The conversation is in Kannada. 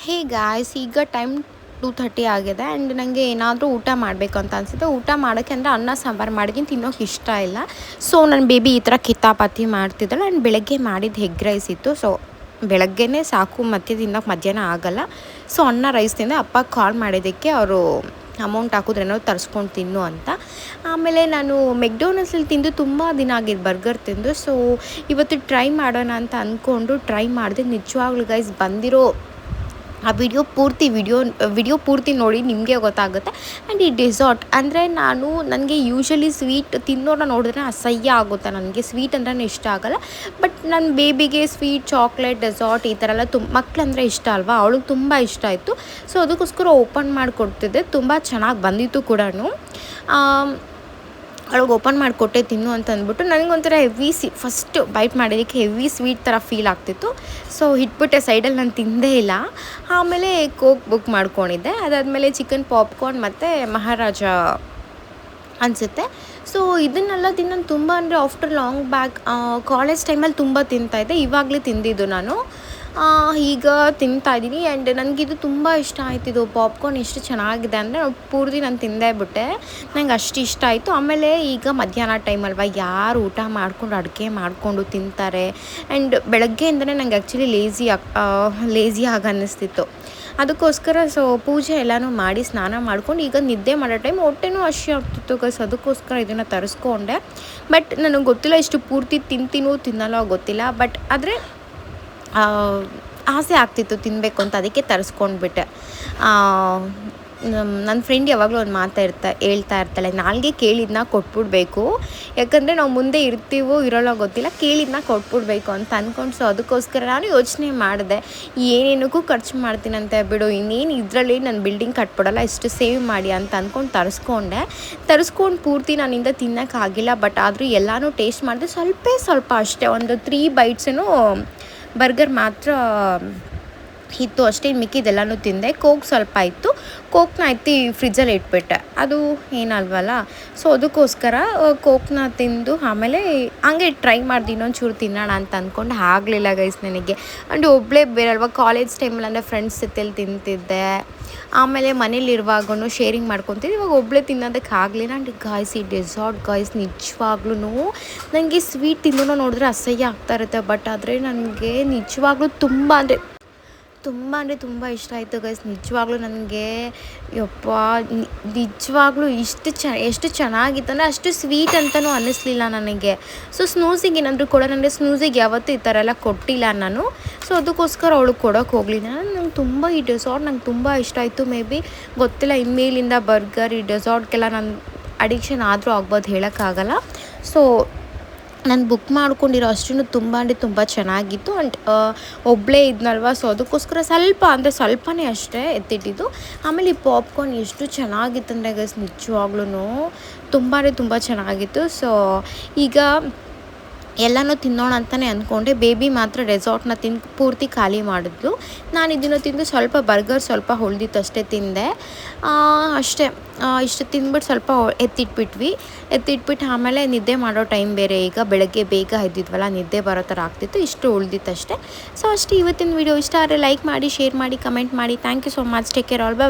ಹೇ ಗಾಯ್ಸ್, ಈಗ ಟೈಮ್ 2:30 ಆಗಿದೆ ಆ್ಯಂಡ್ ನನಗೆ ಏನಾದರೂ ಊಟ ಮಾಡಬೇಕು ಅಂತ ಅನಿಸುತ್ತೆ. ಊಟ ಮಾಡೋಕ್ಕೆ ಅಂದರೆ ಅನ್ನ ಸಾಂಬಾರು ಮಾಡಿದ್ದೀನಿ, ತಿನ್ನೋಕೆ ಇಷ್ಟ ಇಲ್ಲ. ಸೊ ನನ್ನ ಬೇಬಿ ಈ ಥರ ಕಿತಾಪಾತಿ ಮಾಡ್ತಿದ್ದಾಳೆ. ಆ್ಯಂಡ್ ಬೆಳಗ್ಗೆ ಮಾಡಿದ ಎಗ್ ರೈಸ್ ಇತ್ತು. ಸೊ ಬೆಳಗ್ಗೆನೇ ಸಾಕು, ಮತ್ತೆ ತಿನ್ನೋಕೆ ಮಧ್ಯಾಹ್ನ ಆಗೋಲ್ಲ. ಸೊ ಅನ್ನ ರೈಸ್ ತಿಂದೆ. ಅಪ್ಪ ಕಾಲ್ ಮಾಡಿದ್ದಕ್ಕೆ ಅವರು ಅಮೌಂಟ್ ಹಾಕಿದ್ರೇನೋ ತರಿಸ್ಕೊಂಡು ತಿನ್ನು ಅಂತ. ಆಮೇಲೆ ನಾನು ಮೆಕ್ಡೊನಾಲ್ಡ್ಸಲ್ಲಿ ತಿಂದು ತುಂಬ ದಿನ ಆಗಿದೆ ಬರ್ಗರ್ ತಿಂದು. ಸೊ ಇವತ್ತು ಟ್ರೈ ಮಾಡೋಣ ಅಂತ ಅಂದ್ಕೊಂಡು ಟ್ರೈ ಮಾಡಿದೆ. ನಿಜವಾಗ್ಲೂ ಗೈಸ್, ಬಂದಿರೋ ಆ ವಿಡಿಯೋ ಪೂರ್ತಿ ನೋಡಿ ನಿಮಗೆ ಗೊತ್ತಾಗುತ್ತೆ. ಆ್ಯಂಡ್ ಈ ಡೆಸಾರ್ಟ್ ಅಂದರೆ ನನಗೆ ಯೂಶ್ವಲಿ ಸ್ವೀಟ್ ತಿನ್ನೋರನ್ನ ನೋಡಿದ್ರೆ ಅಸಹ್ಯ ಆಗುತ್ತೆ. ನನಗೆ ಸ್ವೀಟ್ ಅಂದ್ರೆ ಇಷ್ಟ ಆಗೋಲ್ಲ. ಬಟ್ ನನ್ನ ಬೇಬಿಗೆ ಸ್ವೀಟ್, ಚಾಕ್ಲೇಟ್, ಡೆಸಾರ್ಟ್ ಈ ಥರ ಎಲ್ಲ ಮಕ್ಕಳಂದರೆ ಇಷ್ಟ ಅಲ್ವಾ, ಅವಳಿಗೆ ತುಂಬ ಇಷ್ಟ ಆಯಿತು. ಸೊ ಅದಕ್ಕೋಸ್ಕರ ಓಪನ್ ಮಾಡಿಕೊಡ್ತಿದ್ದೆ. ತುಂಬ ಚೆನ್ನಾಗಿ ಬಂದಿತ್ತು ಕೂಡ. ಅವಳಿಗೆ ಓಪನ್ ಮಾಡಿಕೊಟ್ಟೆ ತಿನ್ನು ಅಂತ ಅಂದ್ಬಿಟ್ಟು ನನಗೊಂಥರ ಫಸ್ಟ್ ಬೈಟ್ ಮಾಡಿದ್ದಕ್ಕೆ ಹೆವಿ ಸ್ವೀಟ್ ಥರ ಫೀಲ್ ಆಗ್ತಿತ್ತು. ಸೊ ಇಟ್ಬಿಟ್ಟೆ ಸೈಡಲ್ಲಿ, ನಾನು ತಿಂದೇ ಇಲ್ಲ. ಆಮೇಲೆ ಕೋಕ್ ಬುಕ್ ಮಾಡ್ಕೊಂಡಿದ್ದೆ. ಅದಾದಮೇಲೆ ಚಿಕನ್ ಪಾಪ್ಕಾರ್ನ್ ಮತ್ತು ಮಹಾರಾಜ ಅನಿಸುತ್ತೆ. ಸೊ ಇದನ್ನೆಲ್ಲ ತಿನ್ನೋದು ತುಂಬ ಅಂದರೆ ಆಫ್ಟರ್ ಲಾಂಗ್ ಬ್ಯಾಕ್ ಕಾಲೇಜ್ ಟೈಮಲ್ಲಿ ತುಂಬ ತಿಂತಾಯಿದ್ದೆ. ಇವಾಗಲೇ ತಿಂದಿದ್ದು ನಾನು, ಈಗ ತಿಂತಾಯಿದ್ದೀನಿ. ಆ್ಯಂಡ್ ನನಗಿದು ತುಂಬ ಇಷ್ಟ ಆಯ್ತಿದ್ದು ಪಾಪ್ಕಾರ್ನ್. ಎಷ್ಟು ಚೆನ್ನಾಗಿದೆ ಅಂದರೆ ಪೂರ್ತಿ ನಾನು ತಿಂದೇ ಬಿಟ್ಟೆ, ನಂಗೆ ಅಷ್ಟು ಇಷ್ಟ ಆಯಿತು. ಆಮೇಲೆ ಈಗ ಮಧ್ಯಾಹ್ನ ಟೈಮ್ ಅಲ್ವಾ, ಯಾರು ಊಟ ಮಾಡಿಕೊಂಡು ಅಡುಗೆ ಮಾಡಿಕೊಂಡು ತಿಂತಾರೆ. ಆ್ಯಂಡ್ ಬೆಳಗ್ಗೆಯಿಂದಲೇ ನಂಗೆ ಆ್ಯಕ್ಚುಲಿ ಲೇಸಿ ಆಗಿ ಅನ್ನಿಸ್ತಿತ್ತು. ಅದಕ್ಕೋಸ್ಕರ ಸೊ ಪೂಜೆ ಎಲ್ಲನೂ ಮಾಡಿ ಸ್ನಾನ ಮಾಡ್ಕೊಂಡು ಈಗ ನಿದ್ದೆ ಮಾಡೋ ಟೈಮ್ ಹೊಟ್ಟೆನೂ ಹಸಿ ಆಗ್ತಿತ್ತು ಗೈಸ್. ಅದಕ್ಕೋಸ್ಕರ ಇದನ್ನು ತರಿಸ್ಕೊಂಡೆ. ಬಟ್ ನನಗೆ ಗೊತ್ತಿಲ್ಲ ಇಷ್ಟು ಪೂರ್ತಿ ತಿನ್ನಲ್ಲ ಗೊತ್ತಿಲ್ಲ. ಬಟ್ ಆದರೆ ಆಸೆ ಆಗ್ತಿತ್ತು ತಿನ್ನಬೇಕು ಅಂತ, ಅದಕ್ಕೆ ತರಿಸ್ಕೊಂಡ್ಬಿಟ್ಟೆ. ನನ್ನ ಫ್ರೆಂಡ್ ಯಾವಾಗಲೂ ಒಂದು ಹೇಳ್ತಾ ಇರ್ತಾಳೆ, ನಾಲ್ಗೆ ಕೇಳಿದ್ನ ಕೊಟ್ಬಿಡ್ಬೇಕು. ಯಾಕಂದರೆ ನಾವು ಮುಂದೆ ಇರ್ತೀವೋ ಇರೋಲ್ಲ ಗೊತ್ತಿಲ್ಲ, ಕೇಳಿದ್ನ ಕೊಟ್ಬಿಡ್ಬೇಕು ಅಂತ ಅಂದ್ಕೊಂಡು. ಸೊ ಅದಕ್ಕೋಸ್ಕರ ನಾನು ಯೋಚನೆ ಮಾಡಿದೆ, ಏನೇನಕ್ಕೂ ಖರ್ಚು ಮಾಡ್ತೀನಂತೆ ಬಿಡು, ಇನ್ನೇನು ಇದರಲ್ಲಿ ನಾನು ಬಿಲ್ಡಿಂಗ್ ಕಟ್ಬಿಡಲ್ಲ, ಇಷ್ಟು ಸೇವ್ ಮಾಡಿ ಅಂತ ಅಂದ್ಕೊಂಡು ತರಿಸ್ಕೊಂಡು ಪೂರ್ತಿ ನನ್ನಿಂದ ತಿನ್ನೋಕ್ಕಾಗಿಲ್ಲ. ಬಟ್ ಆದರೂ ಎಲ್ಲನೂ ಟೇಸ್ಟ್ ಮಾಡಿದೆ. ಸ್ವಲ್ಪ ಅಷ್ಟೇ, ಒಂದು 3 ಬೈಟ್ಸೂ ಬರ್ಗರ್ ಮಾತ್ರ ಇತ್ತು ಅಷ್ಟೇ. ಮಿಕ್ಕಿದೆಲ್ಲನೂ ತಿಂದೆ. ಕೋಕ್ ಸ್ವಲ್ಪ ಇತ್ತು, ಕೋಕ್ನ ಎತ್ತಿ ಫ್ರಿಜ್ಜಲ್ಲಿ ಇಟ್ಬಿಟ್ಟೆ, ಅದು ಏನಲ್ವಲ್ಲ. ಸೊ ಅದಕ್ಕೋಸ್ಕರ ಕೋಕ್ನ ತಿಂದು ಆಮೇಲೆ ಹಂಗೆ ಟ್ರೈ ಮಾಡಿದೆ ಇನ್ನೊಂಚೂರು ತಿನ್ನೋಣ ಅಂತ ಅಂದ್ಕೊಂಡು. ಆಗಲಿಲ್ಲ ಗೈಸ್ ನನಗೆ. ಆ್ಯಂಡ್ ಒಬ್ಬಳೇ ಬೇರಲ್ವ, ಕಾಲೇಜ್ ಟೈಮಲ್ಲಿ ಅಂದರೆ ಫ್ರೆಂಡ್ಸ್ ಜೊತೆಲಿ ತಿಂತಿದ್ದೆ. ಆಮೇಲೆ ಮನೇಲಿರುವಾಗೂ ಶೇರಿಂಗ್ ಮಾಡ್ಕೊತಿದ್ದೆ. ಇವಾಗ ಒಬ್ಬಳೇ ತಿನ್ನೋದಕ್ಕೆ ಆಗಲಿಲ್ಲ. ಆ್ಯಂಡ್ ಗಾಯ್ಸ್, ಈ ಡೆಸಾರ್ಟ್ ಗಾಯ್ಸ್ ನಿಜವಾಗ್ಲೂ ನನಗೆ ಸ್ವೀಟ್ ತಿನ್ನೋಣ ನೋಡಿದ್ರೆ ಅಸಹ್ಯ ಆಗ್ತಾ ಇರುತ್ತೆ. ಬಟ್ ಆದರೆ ನನಗೆ ನಿಜವಾಗ್ಲೂ ತುಂಬ ಇಷ್ಟ ಆಯಿತು ಗೈಸ್. ನಿಜವಾಗ್ಲೂ ನನಗೆ ಯಪ್ಪ, ನಿಜವಾಗ್ಲೂ ಎಷ್ಟು ಚೆನ್ನಾಗಿತ್ತು ಅಂದರೆ ಅಷ್ಟು ಸ್ವೀಟ್ ಅಂತಲೂ ಅನ್ನಿಸ್ಲಿಲ್ಲ ನನಗೆ. ಸೊ ಸ್ನೂಸಿಗೆ ಏನಾದರೂ ಕೂಡ, ನನಗೆ ಸ್ನೂಸಿಗೆ ಯಾವತ್ತೂ ಈ ಥರ ಎಲ್ಲ ಕೊಟ್ಟಿಲ್ಲ ನಾನು. ಸೊ ಅದಕ್ಕೋಸ್ಕರ ಅವಳು ಕೊಡೋಕ್ಕೆ ಹೋಗಲಿಲ್ಲ. ಈ ಡೆಸಾರ್ಟ್ ನಂಗೆ ತುಂಬ ಇಷ್ಟ ಆಯಿತು. ಮೇ ಬಿ ಗೊತ್ತಿಲ್ಲ, ಇನ್ಮೇಲಿಂದ ಬರ್ಗರ್, ಈ ಡೆಸಾರ್ಟ್ಗೆಲ್ಲ ನಾನು ಅಡಿಕ್ಷನ್ ಆದರೂ ಆಗ್ಬೋದು, ಹೇಳೋಕ್ಕಾಗಲ್ಲ. ಸೊ ನಾನು ಬುಕ್ ಮಾಡ್ಕೊಂಡಿರೋ ಅಷ್ಟೂ ತುಂಬ ಚೆನ್ನಾಗಿತ್ತು. ಆ್ಯಂಡ್ ಒಬ್ಬಳೇ ಇದ್ನಲ್ವ, ಸೊ ಅದಕ್ಕೋಸ್ಕರ ಸ್ವಲ್ಪನೇ ಅಷ್ಟೇ ಎತ್ತಿಟ್ಟಿದ್ದು. ಆಮೇಲೆ ಈ ಪಾಪ್ಕಾರ್ನ್ ಎಷ್ಟು ಚೆನ್ನಾಗಿತ್ತು ಅಂದರೆ ಗೈಸ್, ನಿಜವಾಗ್ಲೂ ತುಂಬ ಚೆನ್ನಾಗಿತ್ತು. ಸೊ ಈಗ ಎಲ್ಲನೂ ತಿನ್ನೋಣ ಅಂತಲೇ ಅಂದ್ಕೊಂಡೆ. ಬೇಬಿ ಮಾತ್ರ ಡೆಸಾರ್ಟ್ನ ತಿಂದು ಪೂರ್ತಿ ಖಾಲಿ ಮಾಡಿದ್ಲು. ನಾನು ಇದನ್ನು ತಿಂದು ಸ್ವಲ್ಪ ಬರ್ಗರ್ ಸ್ವಲ್ಪ ಉಳ್ದಿತ್ತು ಅಷ್ಟೇ ತಿಂದೆ. ಅಷ್ಟೇ, ಇಷ್ಟು ತಿಂದ್ಬಿಟ್ಟು ಸ್ವಲ್ಪ ಎತ್ತಿಟ್ಬಿಟ್ಟು ಆಮೇಲೆ ನಿದ್ದೆ ಮಾಡೋ ಟೈಮ್ ಬೇರೆ. ಈಗ ಬೆಳಗ್ಗೆ ಬೇಗ ಎದ್ದಿದ್ವಲ್ಲ, ನಿದ್ದೆ ಬರೋ ಥರ ಆಗ್ತಿತ್ತು. ಇಷ್ಟು ಉಳ್ದಿತ್ತು ಅಷ್ಟೇ. ಸೊ ಅಷ್ಟೇ ಇವತ್ತಿನ ವಿಡಿಯೋ. ಇಷ್ಟ ಆದರೆ ಲೈಕ್ ಮಾಡಿ, ಶೇರ್ ಮಾಡಿ, ಕಮೆಂಟ್ ಮಾಡಿ. Thank you so much. Take care all. By.